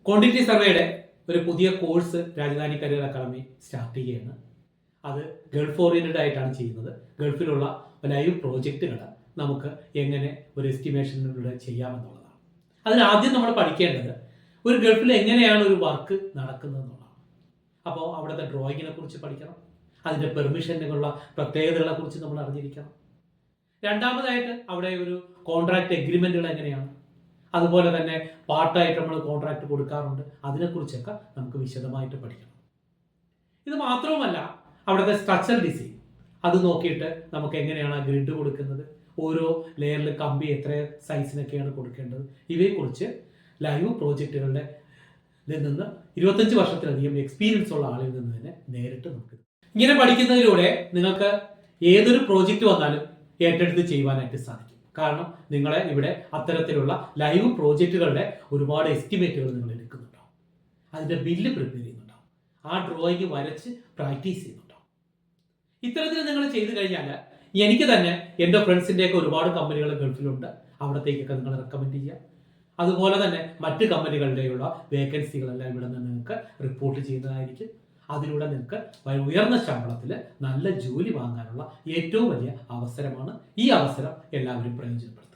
Quantity സർവേയുടെ ഒരു പുതിയ course Rajadhani career academy start ചെയ്യുകയാണ്. അത് ഗൾഫ് ഓറിയന്റഡ് ആയിട്ടാണ് ചെയ്യുന്നത്. ഗൾഫിലുള്ള ലൈവ് പ്രോജക്റ്റുകൾ നമുക്ക് എങ്ങനെ ഒരു എസ്റ്റിമേഷനിലൂടെ ചെയ്യാമെന്നുള്ളതാണ്. അതിനാദ്യം നമ്മൾ പഠിക്കേണ്ടത് ഒരു ഗൾഫിൽ എങ്ങനെയാണ് ഒരു വർക്ക് നടക്കുന്നത് എന്നുള്ളതാണ്. അപ്പോൾ അവിടുത്തെ ഡ്രോയിങ്ങിനെ കുറിച്ച് പഠിക്കണം, അതിൻ്റെ പെർമിഷനുള്ള പ്രത്യേകതകളെ കുറിച്ച് നമ്മൾ അറിഞ്ഞിരിക്കണം. രണ്ടാമതായിട്ട് അവിടെ ഒരു കോൺട്രാക്ട് എഗ്രിമെന്റുകൾ എങ്ങനെയാണ്, അതുപോലെ തന്നെ പാർട്ടായിട്ട് നമ്മൾ കോൺട്രാക്ട് കൊടുക്കാറുണ്ട്, അതിനെക്കുറിച്ചൊക്കെ നമുക്ക് വിശദമായിട്ട് പഠിക്കണം. ഇത് മാത്രവുമല്ല, അവിടുത്തെ സ്ട്രക്ചർ ഡിസൈൻ അത് നോക്കിയിട്ട് നമുക്ക് എങ്ങനെയാണ് ആ ഗ്രിഡ് കൊടുക്കുന്നത്, ഓരോ ലെയറിൽ കമ്പി എത്ര സൈസിനൊക്കെയാണ് കൊടുക്കേണ്ടത്, ഇവയെക്കുറിച്ച് ലൈവ് പ്രോജക്റ്റുകളുടെ നിന്ന് 25 വർഷത്തിലധികം എക്സ്പീരിയൻസ് ഉള്ള ആളിൽ നിന്ന് തന്നെ നേരിട്ട് നമുക്ക് ഇങ്ങനെ പഠിക്കുന്നതിലൂടെ നിങ്ങൾക്ക് ഏതൊരു പ്രോജക്റ്റ് വന്നാലും ഏറ്റെടുത്ത് ചെയ്യുവാനായിട്ട് സാധിക്കും. കാരണം നിങ്ങളെ ഇവിടെ അത്തരത്തിലുള്ള ലൈവ് പ്രോജക്റ്റുകളുടെ ഒരുപാട് എസ്റ്റിമേറ്റുകൾ നിങ്ങൾ എടുക്കുന്നുണ്ടാവും, അതിൻ്റെ ബില്ല് പ്രിപ്പയർ ചെയ്യുന്നുണ്ടാവും, ആ ഡ്രോയിങ് വരച്ച് പ്രാക്ടീസ് ചെയ്യുന്നുണ്ടാവും. ഇത്തരത്തിൽ നിങ്ങൾ ചെയ്തു കഴിഞ്ഞാൽ എനിക്ക് തന്നെ എൻ്റെ ഫ്രണ്ട്സിൻ്റെയൊക്കെ ഒരുപാട് കമ്പനികൾ ഗൾഫിലുണ്ട്, അവിടത്തേക്കൊക്കെ നിങ്ങൾ റെക്കമെൻഡ് ചെയ്യാം. അതുപോലെ തന്നെ മറ്റ് കമ്പനികളുടെയുള്ള വേക്കൻസികളെല്ലാം ഇവിടെ നിന്ന് നിങ്ങൾക്ക് റിപ്പോർട്ട് ചെയ്യുന്നതായിരിക്കും. അതിലൂടെ നിങ്ങൾക്ക് ഉയർന്ന ശമ്പളത്തിൽ നല്ല ജോലി വാങ്ങാനുള്ള ഏറ്റവും വലിയ അവസരമാണ്. ഈ അവസരം എല്ലാവരും പ്രയോജനപ്പെടുത്തും.